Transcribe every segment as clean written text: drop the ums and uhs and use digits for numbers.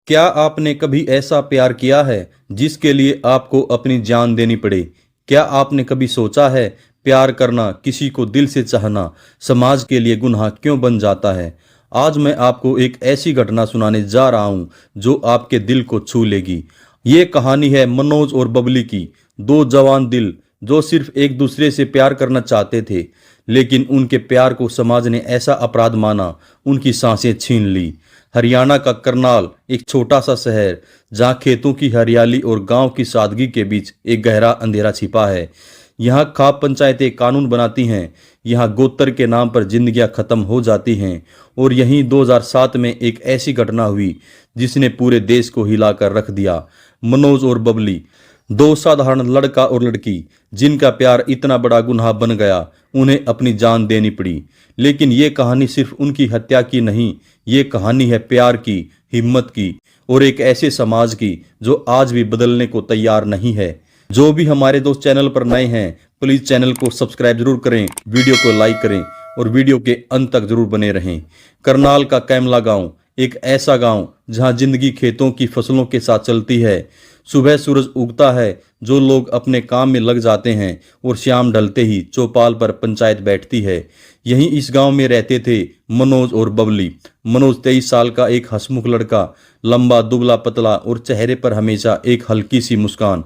क्या आपने कभी ऐसा प्यार किया है जिसके लिए आपको अपनी जान देनी पड़े? क्या आपने कभी सोचा है प्यार करना, किसी को दिल से चाहना समाज के लिए गुनाह क्यों बन जाता है? आज मैं आपको एक ऐसी घटना सुनाने जा रहा हूं जो आपके दिल को छू लेगी। ये कहानी है मनोज और बबली की, दो जवान दिल जो सिर्फ एक दूसरे से प्यार करना चाहते थे, लेकिन उनके प्यार को समाज ने ऐसा अपराध माना, उनकी सांसें छीन ली। हरियाणा का करनाल एक छोटा सा शहर जहां खेतों की हरियाली और गांव की सादगी के बीच एक गहरा अंधेरा छिपा है। यहाँ खाप पंचायतें कानून बनाती हैं, यहाँ गोत्र के नाम पर जिंदगियां खत्म हो जाती हैं। और यहीं 2007 में एक ऐसी घटना हुई जिसने पूरे देश को हिलाकर रख दिया। मनोज और बबली, दो साधारण लड़का और लड़की जिनका प्यार इतना बड़ा गुनाह बन गया, उन्हें अपनी जान देनी पड़ी। लेकिन ये कहानी सिर्फ उनकी हत्या की नहीं, ये कहानी है प्यार की, हिम्मत की और एक ऐसे समाज की जो आज भी बदलने को तैयार नहीं है। जो भी हमारे दोस्त चैनल पर नए हैं, प्लीज चैनल को सब्सक्राइब जरूर करें, वीडियो को लाइक करें और वीडियो के अंत तक जरूर बने रहें। करनाल का कैमला गांव एक ऐसा गांव जहां जिंदगी खेतों की फसलों के साथ चलती है। सुबह सूरज उगता है, जो लोग अपने काम में लग जाते हैं और शाम ढलते ही चौपाल पर पंचायत बैठती है। यहीं इस गांव में रहते थे मनोज और बबली। मनोज 23 साल का एक हंसमुख लड़का, लंबा दुबला पतला और चेहरे पर हमेशा एक हल्की सी मुस्कान।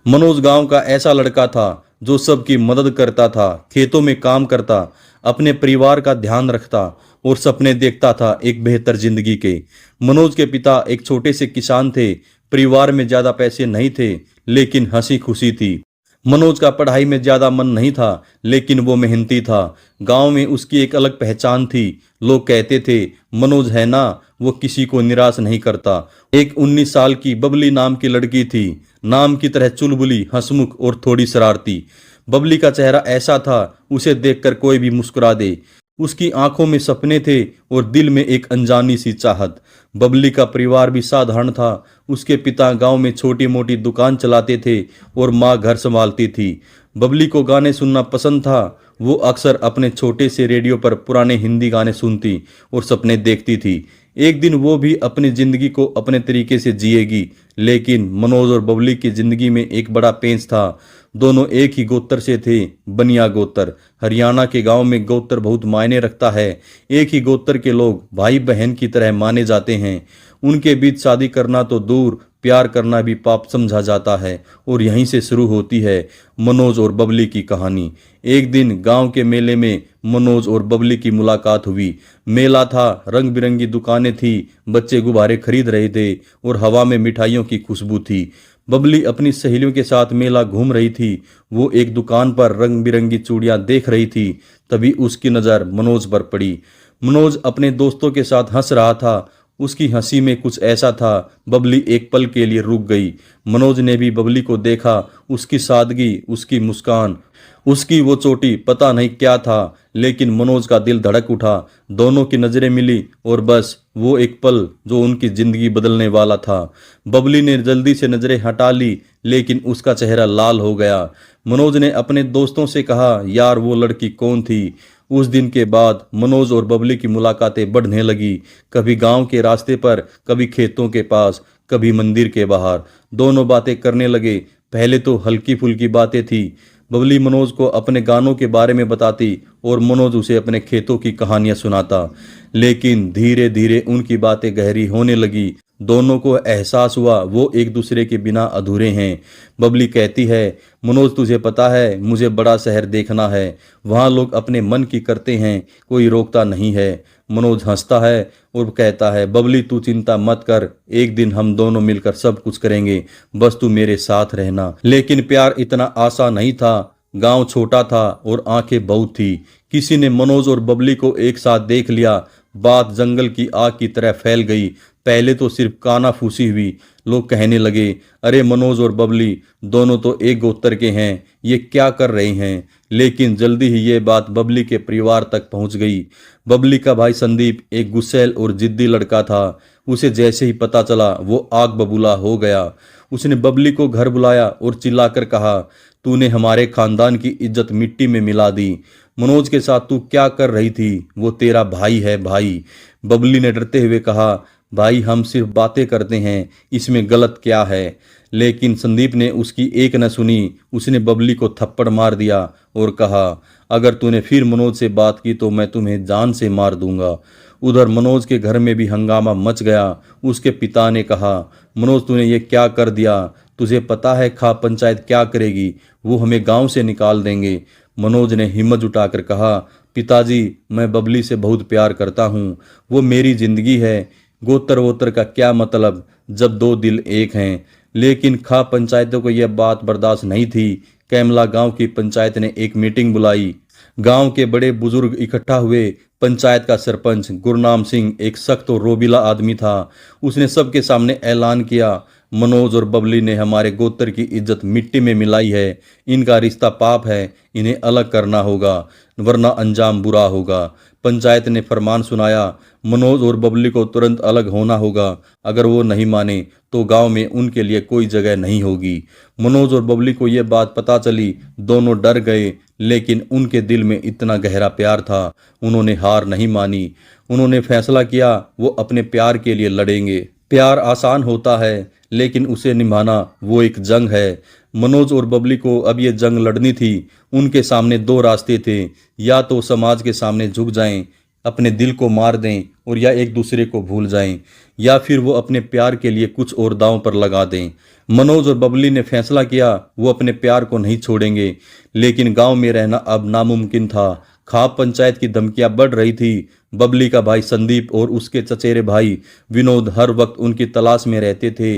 मनोज गांव का ऐसा लड़का था जो सबकी मदद करता था, खेतों में काम करता, अपने परिवार का ध्यान रखता और सपने देखता था एक बेहतर जिंदगी के। मनोज के पिता एक छोटे से किसान थे, परिवार में ज्यादा पैसे नहीं थे लेकिन हंसी खुशी थी। मनोज का पढ़ाई में ज्यादा मन नहीं था लेकिन वो मेहनती था। गांव में उसकी एक अलग पहचान थी, लोग कहते थे मनोज है ना, वो किसी को निराश नहीं करता। एक 19 साल की बबली नाम की लड़की थी, नाम की तरह चुलबुली, हंसमुख और थोड़ी शरारती। बबली का चेहरा ऐसा था, उसे देखकर कोई भी मुस्कुरा दे। उसकी आंखों में सपने थे और दिल में एक अनजानी सी चाहत। बबली का परिवार भी साधारण था, उसके पिता गांव में छोटी मोटी दुकान चलाते थे और माँ घर संभालती थी। बबली को गाने सुनना पसंद था, वो अक्सर अपने छोटे से रेडियो पर पुराने हिंदी गाने सुनती और सपने देखती थी। एक दिन वो भी अपनी जिंदगी को अपने तरीके से जिएगी। लेकिन मनोज और बबली की जिंदगी में एक बड़ा पेंच था। दोनों एक ही गोत्र से थे, बनिया गोत्र। हरियाणा के गांव में गोत्र बहुत मायने रखता है। एक ही गोत्र के लोग भाई बहन की तरह माने जाते हैं। उनके बीच शादी करना तो दूर, प्यार करना भी पाप समझा जाता है। और यहीं से शुरू होती है मनोज और बबली की कहानी। एक दिन गांव के मेले में मनोज और बबली की मुलाकात हुई। मेला था, रंग बिरंगी दुकानें थी, बच्चे गुब्बारे खरीद रहे थे और हवा में मिठाइयों की खुशबू थी। बबली अपनी सहेलियों के साथ मेला घूम रही थी। वो एक दुकान पर रंग बिरंगी चूड़ियां देख रही थी, तभी उसकी नज़र मनोज पर पड़ी। मनोज अपने दोस्तों के साथ हंस रहा था, उसकी हंसी में कुछ ऐसा था, बबली एक पल के लिए रुक गई। मनोज ने भी बबली को देखा, उसकी सादगी, उसकी मुस्कान, उसकी वो चोटी, पता नहीं क्या था, लेकिन मनोज का दिल धड़क उठा। दोनों की नजरें मिली और बस वो एक पल जो उनकी जिंदगी बदलने वाला था। बबली ने जल्दी से नजरें हटा ली, लेकिन उसका चेहरा लाल हो गया। मनोज ने अपने दोस्तों से कहा, यार वो लड़की कौन थी? उस दिन के बाद मनोज और बबली की मुलाकातें बढ़ने लगी। कभी गांव के रास्ते पर, कभी खेतों के पास, कभी मंदिर के बाहर। दोनों बातें करने लगे। पहले तो हल्की फुल्की बातें थी। बबली मनोज को अपने गानों के बारे में बताती और मनोज उसे अपने खेतों की कहानियां सुनाता। लेकिन धीरे धीरे उनकी बातें गहरी होने लगी। दोनों को एहसास हुआ वो एक दूसरे के बिना अधूरे हैं। बबली कहती है, मनोज तुझे पता है, मुझे बड़ा शहर देखना है, वहाँ लोग अपने मन की करते हैं, कोई रोकता नहीं है। मनोज हंसता है और कहता है, बबली तू चिंता मत कर, एक दिन हम दोनों मिलकर सब कुछ करेंगे, बस तू मेरे साथ रहना। लेकिन प्यार इतना आसान नहीं था। गांव छोटा था और आंखें बहुत थी। किसी ने मनोज और बबली को एक साथ देख लिया, बात जंगल की आग की तरह फैल गई। पहले तो सिर्फ कानाफूसी हुई, लोग कहने लगे, अरे मनोज और बबली दोनों तो एक गोत्र के हैं, ये क्या कर रहे हैं? लेकिन जल्दी ही ये बात बबली के परिवार तक पहुंच गई। बबली का भाई संदीप एक गुस्सैल और जिद्दी लड़का था। उसे जैसे ही पता चला वो आग बबूला हो गया। उसने बबली को घर बुलाया और चिल्लाकर कहा, तूने हमारे खानदान की इज्जत मिट्टी में मिला दी। मनोज के साथ तू क्या कर रही थी? वो तेरा भाई है भाई। बबली ने डरते हुए कहा, भाई हम सिर्फ बातें करते हैं, इसमें गलत क्या है। लेकिन संदीप ने उसकी एक न सुनी। उसने बबली को थप्पड़ मार दिया और कहा, अगर तूने फिर मनोज से बात की तो मैं तुम्हें जान से मार दूंगा। उधर मनोज के घर में भी हंगामा मच गया। उसके पिता ने कहा, मनोज तूने ये क्या कर दिया? तुझे पता है खाप पंचायत क्या करेगी? वो हमें गांव से निकाल देंगे। मनोज ने हिम्मत जुटाकर कहा, पिताजी मैं बबली से बहुत प्यार करता हूँ, वो मेरी जिंदगी है। गोत्र वोत्र का क्या मतलब जब दो दिल एक हैं। लेकिन खाप पंचायतों को यह बात बर्दाश्त नहीं थी। कैमला गांव की पंचायत ने एक मीटिंग बुलाई। गांव के बड़े बुजुर्ग इकट्ठा हुए। पंचायत का सरपंच गुरनाम सिंह एक सख्त और रोबीला आदमी था। उसने सबके सामने ऐलान किया, मनोज और बबली ने हमारे गोत्र की इज्जत मिट्टी में मिलाई है। इनका रिश्ता पाप है, इन्हें अलग करना होगा, वरना अंजाम बुरा होगा। पंचायत ने फरमान सुनाया, मनोज और बबली को तुरंत अलग होना होगा। अगर वो नहीं माने तो गांव में उनके लिए कोई जगह नहीं होगी। मनोज और बबली को यह बात पता चली। दोनों डर गए, लेकिन उनके दिल में इतना गहरा प्यार था, उन्होंने हार नहीं मानी। उन्होंने फैसला किया वो अपने प्यार के लिए लड़ेंगे। प्यार आसान होता है, लेकिन उसे निभाना वो एक जंग है। मनोज और बबली को अब ये जंग लड़नी थी। उनके सामने दो रास्ते थे, या तो समाज के सामने झुक जाएं, अपने दिल को मार दें और या एक दूसरे को भूल जाएं, या फिर वो अपने प्यार के लिए कुछ और दांव पर लगा दें। मनोज और बबली ने फैसला किया वो अपने प्यार को नहीं छोड़ेंगे। लेकिन गांव में रहना अब नामुमकिन था। खाप पंचायत की धमकियां बढ़ रही थी। बबली का भाई संदीप और उसके चचेरे भाई विनोद हर वक्त उनकी तलाश में रहते थे।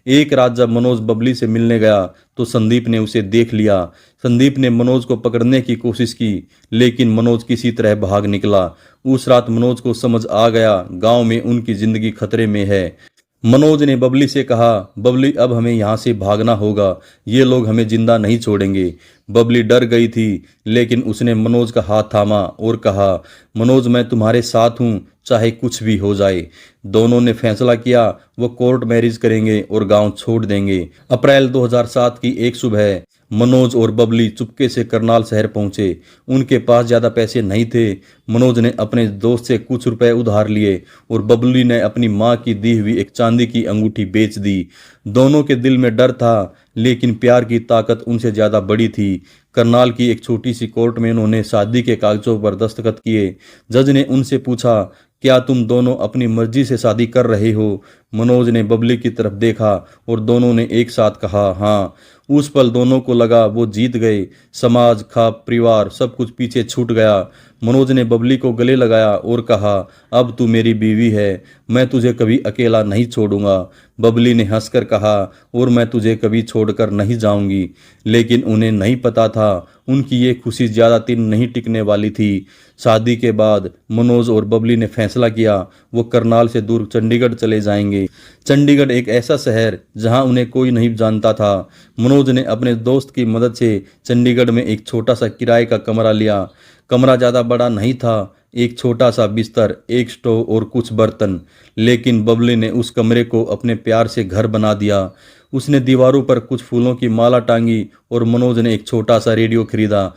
एक रात जब मनोज बबली से मिलने गया तो संदीप ने उसे देख लिया। संदीप ने मनोज को पकड़ने की कोशिश की, लेकिन मनोज किसी तरह भाग निकला। उस रात मनोज को समझ आ गया गांव में उनकी जिंदगी खतरे में है। मनोज ने बबली से कहा, बबली अब हमें यहाँ से भागना होगा, ये लोग हमें जिंदा नहीं छोड़ेंगे। बबली डर गई थी, लेकिन उसने मनोज का हाथ थामा और कहा, मनोज मैं तुम्हारे साथ हूँ, चाहे कुछ भी हो जाए। दोनों ने फैसला किया वो कोर्ट मैरिज करेंगे और गांव छोड़ देंगे। अप्रैल 2007 की एक सुबह मनोज और बबली चुपके से करनाल शहर पहुंचे। उनके पास ज्यादा पैसे नहीं थे। मनोज ने अपने दोस्त से कुछ रुपए उधार लिए और बबली ने अपनी मां की दी हुई एक चांदी की अंगूठी बेच दी। दोनों के दिल में डर था, लेकिन प्यार की ताकत उनसे ज्यादा बड़ी थी। करनाल की एक छोटी सी कोर्ट में उन्होंने शादी के कागजों पर दस्तखत किए। जज ने उनसे पूछा, क्या तुम दोनों अपनी मर्जी से शादी कर रहे हो? मनोज ने बबली की तरफ देखा और दोनों ने एक साथ कहा, हाँ। उस पल दोनों को लगा वो जीत गए। समाज, खाप, परिवार सब कुछ पीछे छूट गया। मनोज ने बबली को गले लगाया और कहा, अब तू मेरी बीवी है, मैं तुझे कभी अकेला नहीं छोड़ूंगा। बबली ने हंसकर कहा, और मैं तुझे कभी छोड़कर नहीं जाऊंगी। लेकिन उन्हें नहीं पता था उनकी ये खुशी ज्यादा दिन नहीं टिकने वाली थी। शादी के बाद मनोज और बबली ने फैसला किया वो करनाल से दूर चंडीगढ़ चले जाएंगे। चंडीगढ़ एक ऐसा शहर जहां उन्हें कोई नहीं जानता था। मनोज ने अपने दोस्त की मदद से चंडीगढ़ में एक छोटा सा किराए का कमरा लिया। कमरा ज़्यादा बड़ा नहीं था, एक छोटा सा बिस्तर, एक स्टोव और कुछ बर्तन। लेकिन बबली ने उस कमरे को अपने प्यार से घर बना दिया। उसने दीवारों पर कुछ फूलों की माला टांगी और मनोज ने एक छोटा सा रेडियो खरीदा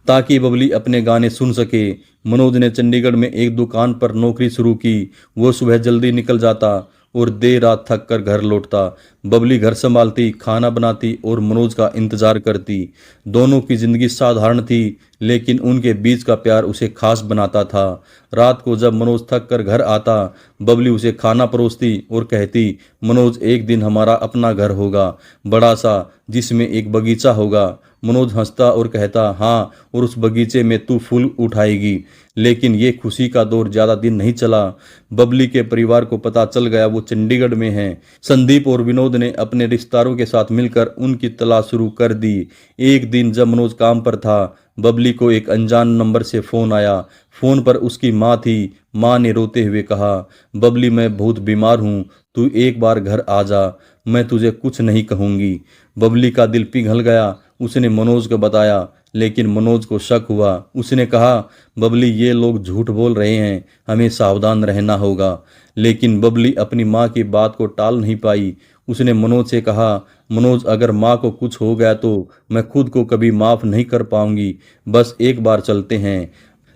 ताकि बबली अपने गाने सुन सके। मनोज ने चंडीगढ़ में एक दुकान पर नौकरी शुरू की। वो सुबह जल्दी निकल जाता और देर रात थक कर घर लौटता। बबली घर संभालती, खाना बनाती और मनोज का इंतजार करती। दोनों की जिंदगी साधारण थी, लेकिन उनके बीच का प्यार उसे खास बनाता था। रात को जब मनोज थक कर घर आता, बबली उसे खाना परोसती और कहती, मनोज एक दिन हमारा अपना घर होगा, बड़ा सा, जिसमें एक बगीचा होगा। मनोज हंसता और कहता, हाँ, और उस बगीचे में तू फूल उठाएगी। लेकिन ये खुशी का दौर ज्यादा दिन नहीं चला। बबली के परिवार को पता चल गया वो चंडीगढ़ में है। संदीप और विनोद ने अपने रिश्तेदारों के साथ मिलकर उनकी तलाश शुरू कर दी। एक दिन जब मनोज काम पर था, बबली को एक अनजान नंबर से फोन आया। फोन पर उसकी माँ थी। माँ ने रोते हुए कहा, बबली मैं बहुत बीमार हूँ, तू एक बार घर आ जा, मैं तुझे कुछ नहीं कहूँगी। बबली का दिल पिघल गया। उसने मनोज को बताया, लेकिन मनोज को शक हुआ। उसने कहा, बबली ये लोग झूठ बोल रहे हैं, हमें सावधान रहना होगा। लेकिन बबली अपनी माँ की बात को टाल नहीं पाई। उसने मनोज से कहा, मनोज अगर माँ को कुछ हो गया तो मैं खुद को कभी माफ़ नहीं कर पाऊंगी, बस एक बार चलते हैं।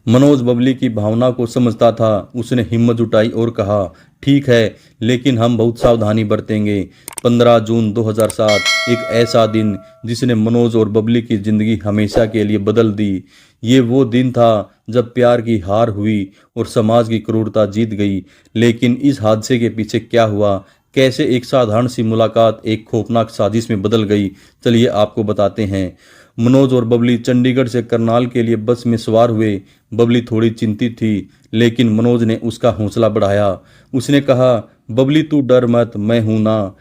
मनोज बबली की भावना को समझता था। उसने हिम्मत जुटाई और कहा, ठीक है, लेकिन हम बहुत सावधानी बरतेंगे। 15 जून 2007, एक ऐसा दिन जिसने मनोज और बबली की जिंदगी हमेशा के लिए बदल दी। ये वो दिन था जब प्यार की हार हुई और समाज की क्रूरता जीत गई। लेकिन इस हादसे के पीछे क्या हुआ, कैसे एक साधारण सी मुलाकात एक खौफनाक साजिश में बदल गई, चलिए आपको बताते हैं। मनोज और बबली चंडीगढ़ से करनाल के लिए बस में सवार हुए। बबली थोड़ी चिंतित थी, लेकिन मनोज ने उसका हौसला बढ़ाया। उसने कहा, बबली तू डर मत, मैं हूं ना,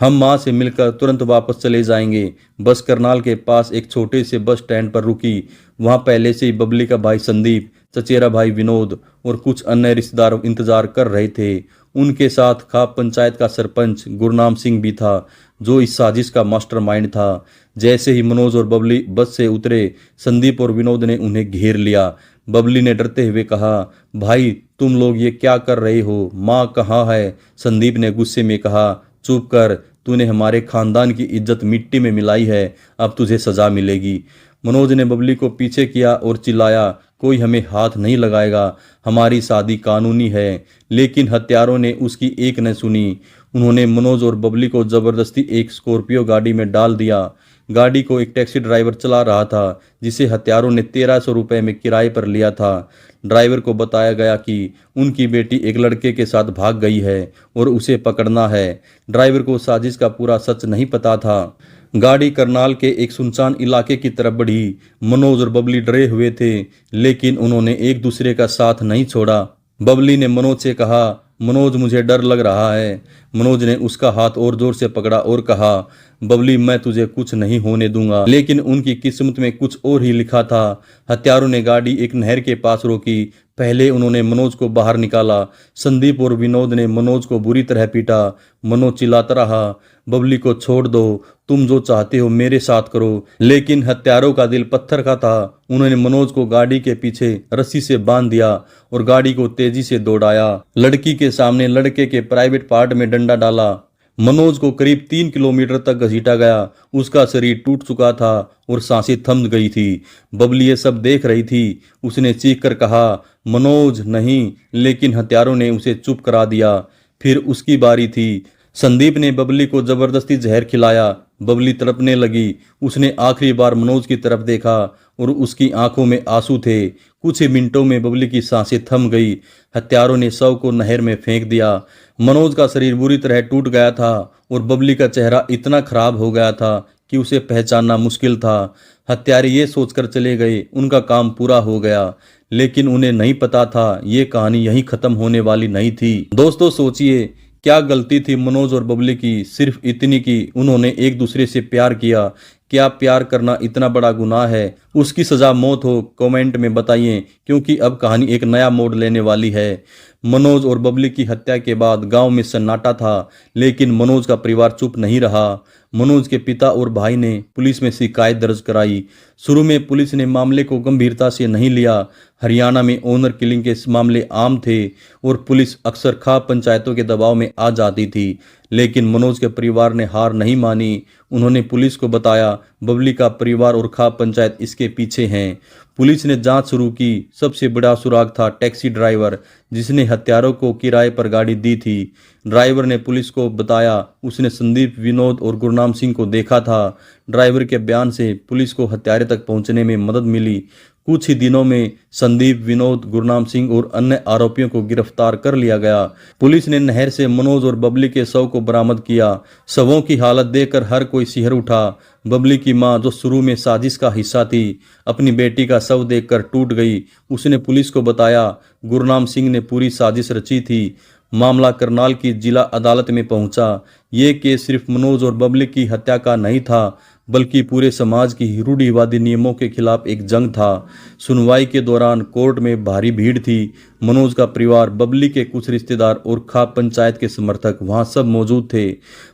हम माँ से मिलकर तुरंत वापस चले जाएंगे। बस करनाल के पास एक छोटे से बस स्टैंड पर रुकी। वहां पहले से ही बबली का भाई संदीप, चचेरा भाई विनोद और कुछ अन्य रिश्तेदार इंतजार कर रहे थे। उनके साथ खाप पंचायत का सरपंच गुरनाम सिंह भी था, जो इस साजिश का मास्टरमाइंड था। जैसे ही मनोज और बबली बस से उतरे, संदीप और विनोद ने उन्हें घेर लिया। बबली ने डरते हुए कहा, भाई तुम लोग ये क्या कर रहे हो, माँ कहाँ है? संदीप ने गुस्से में कहा, चुप कर, तूने हमारे खानदान की इज्जत मिट्टी में मिलाई है, अब तुझे सजा मिलेगी। मनोज ने बबली को पीछे किया और चिल्लाया, कोई हमें हाथ नहीं लगाएगा, हमारी शादी कानूनी है। लेकिन हत्यारों ने उसकी एक न सुनी। उन्होंने मनोज और बबली को जबरदस्ती एक स्कॉर्पियो गाड़ी में डाल दिया। गाड़ी को एक टैक्सी ड्राइवर चला रहा था, जिसे हत्यारों ने 1300 रुपये में किराए पर लिया था। ड्राइवर को बताया गया कि उनकी बेटी एक लड़के के साथ भाग गई है और उसे पकड़ना है। ड्राइवर को साजिश का पूरा सच नहीं पता था। गाड़ी करनाल के एक सुनसान इलाके की तरफ बढ़ी। मनोज और बबली डरे हुए थे, लेकिन उन्होंने एक दूसरे का साथ नहीं छोड़ा। बबली ने मनोज से कहा, मनोज मुझे डर लग रहा है। मनोज ने उसका हाथ और जोर से पकड़ा और कहा, बबली मैं तुझे कुछ नहीं होने दूंगा। लेकिन उनकी किस्मत में कुछ और ही लिखा था। हत्यारों ने गाड़ी एक नहर के पास रोकी। पहले उन्होंने मनोज को बाहर निकाला। संदीप और विनोद ने मनोज को बुरी तरह पीटा। मनोज चिल्लाता रहा, बबली को छोड़ दो, तुम जो चाहते हो मेरे साथ करो। लेकिन हत्यारों का दिल पत्थर का था। उन्होंने मनोज को गाड़ी के पीछे रस्सी से बांध दिया और गाड़ी को तेजी से दौड़ाया। लड़की के सामने लड़के के प्राइवेट पार्ट में डंडा डाला। मनोज को करीब 3 किलोमीटर तक घसीटा गया। उसका शरीर टूट चुका था और सांसें थम गई थी। बबली ये सब देख रही थी। उसने चीख कर कहा, मनोज नहीं, लेकिन हत्यारों ने उसे चुप करा दिया। फिर उसकी बारी थी। संदीप ने बबली को जबरदस्ती जहर खिलाया। बबली तड़पने लगी। उसने आखिरी बार मनोज की तरफ देखा और उसकी आंखों में आंसू थे। कुछ ही मिनटों में बबली की सांसें थम गई। हत्यारों ने शव को नहर में फेंक दिया। मनोज का शरीर बुरी तरह टूट गया था और बबली का चेहरा इतना खराब हो गया था कि उसे पहचानना मुश्किल था। हत्यारे ये सोचकर चले गए उनका काम पूरा हो गया, लेकिन उन्हें नहीं पता था ये कहानी यहीं खत्म होने वाली नहीं थी। दोस्तों सोचिए, क्या गलती थी मनोज और बबली की? सिर्फ इतनी कि उन्होंने एक दूसरे से प्यार किया। क्या प्यार करना इतना बड़ा गुनाह है? उसकी सजा मौत हो? कमेंट में बताइए, क्योंकि अब कहानी एक नया मोड़ लेने वाली है। मनोज और बबली की हत्या के बाद गांव में सन्नाटा था, लेकिन मनोज का परिवार चुप नहीं रहा। मनोज के पिता और भाई ने पुलिस में शिकायत दर्ज कराई। शुरू में पुलिस ने मामले को गंभीरता से नहीं लिया। हरियाणा में ऑनर किलिंग के मामले आम थे और पुलिस अक्सर खाप पंचायतों के दबाव में आ जाती थी। लेकिन मनोज के परिवार ने हार नहीं मानी। उन्होंने पुलिस को बताया, बबली का परिवार और खाप पंचायत इसके पीछे हैं। पुलिस ने जांच शुरू की। सबसे बड़ा सुराग था टैक्सी ड्राइवर, जिसने हत्यारों को किराए पर गाड़ी दी थी। ड्राइवर ने पुलिस को बताया उसने संदीप, विनोद और गुरनाम सिंह को देखा था। ड्राइवर के बयान से पुलिस को हत्यारे तक पहुंचने में मदद मिली। कुछ ही दिनों में संदीप, विनोद, गुरनाम सिंह और अन्य आरोपियों को गिरफ्तार कर लिया गया। पुलिस ने नहर से मनोज और बबली के शव को बरामद किया। शवों की हालत देखकर हर कोई सिहर उठा। बबली की मां, जो शुरू में साजिश का हिस्सा थी, अपनी बेटी का शव देखकर टूट गई। उसने पुलिस को बताया गुरनाम सिंह ने पूरी साजिश रची थी। मामला करनाल की जिला अदालत में पहुंचा। ये केस सिर्फ मनोज और बबली की हत्या का नहीं था, बल्कि पूरे समाज की रूढ़िवादी नियमों के खिलाफ एक जंग था। सुनवाई के दौरान कोर्ट में भारी भीड़ थी। मनोज का परिवार, बबली के कुछ रिश्तेदार और खाप पंचायत के समर्थक वहां सब मौजूद थे।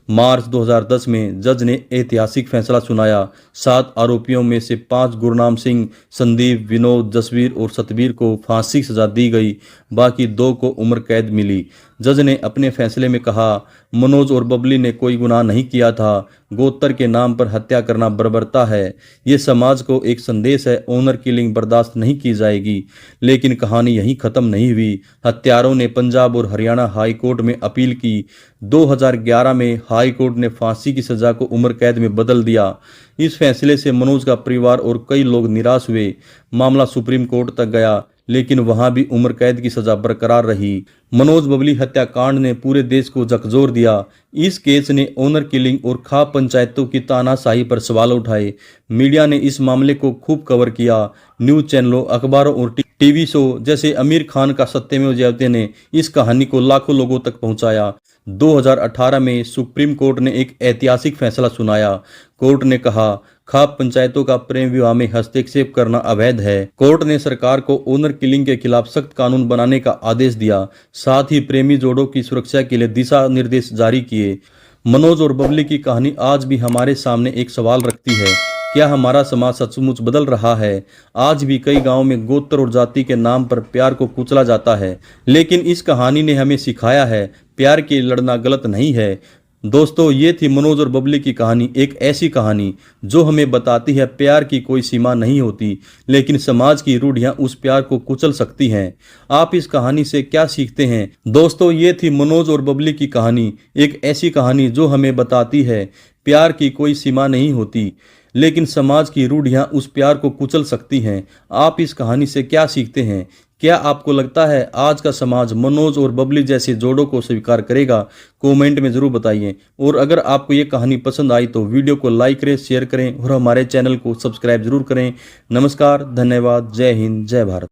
मार्च 2010 में जज ने ऐतिहासिक फैसला सुनाया। 7 आरोपियों में से 5 गुरनाम सिंह, संदीप, विनोद, जसवीर और सतबीर को फांसी की सजा दी गई। बाकी 2 को उम्र कैद मिली। जज ने अपने फैसले में कहा, मनोज और बबली ने कोई गुनाह नहीं किया था। गोत्र के नाम पर हत्या करना बर्बरता है। ये समाज को एक संदेश है, ऑनर किलिंग बर्दाश्त नहीं की जाएगी। लेकिन कहानी यहीं खत्म नहीं हुई। हत्यारों ने पंजाब और हरियाणा हाई कोर्ट में अपील की। 2011 में हाई कोर्ट ने फांसी की सजा को उम्र कैद में बदल दिया। इस फैसले से मनोज का परिवार और कई लोग निराश हुए। मामला सुप्रीम कोर्ट तक गया, लेकिन वहां भी उम्र कैद की सजा बरकरार रही। मनोज बबली हत्याकांड ने पूरे देश को झकझोर दिया। इस केस ने ऑनर किलिंग और खाप पंचायतों की तानाशाही पर सवाल उठाए। मीडिया ने इस मामले को खूब कवर किया। न्यूज चैनलों, अखबारों और टीवी शो जैसे आमिर खान का सत्यमेव जयते ने इस कहानी को लाखों लोगों तक पहुंचाया। 2018 में सुप्रीम कोर्ट ने एक ऐतिहासिक फैसला सुनाया। कोर्ट ने कहा, खाप पंचायतों का प्रेम विवाह में हस्तक्षेप करना अवैध है। कोर्ट ने सरकार को ऑनर किलिंग के खिलाफ सख्त कानून बनाने का आदेश दिया। साथ ही प्रेमी जोड़ों की सुरक्षा के लिए दिशा निर्देश जारी किए। मनोज और बबली की कहानी आज भी हमारे सामने एक सवाल रखती है, क्या हमारा समाज सचमुच बदल रहा है? आज भी कई गांवों में गोत्र और जाति के नाम पर प्यार को कुचला जाता है, लेकिन इस कहानी ने हमें सिखाया है, प्यार के लिए लड़ना गलत नहीं है। दोस्तों, ये थी मनोज और बबली की कहानी, एक ऐसी कहानी जो हमें बताती है प्यार की कोई सीमा नहीं होती, लेकिन समाज की रूढ़ियां उस प्यार को कुचल सकती हैं। आप इस कहानी से क्या सीखते हैं? दोस्तों, ये थी मनोज और बबली की कहानी, एक ऐसी कहानी जो हमें बताती है प्यार की कोई सीमा नहीं होती, लेकिन समाज की रूढ़ियां उस प्यार को कुचल सकती हैं। आप इस कहानी से क्या सीखते हैं? क्या आपको लगता है आज का समाज मनोज और बबली जैसे जोड़ों को स्वीकार करेगा? कमेंट में ज़रूर बताइए। और अगर आपको ये कहानी पसंद आई तो वीडियो को लाइक करें, शेयर करें और हमारे चैनल को सब्सक्राइब जरूर करें। नमस्कार, धन्यवाद, जय हिंद, जय भारत।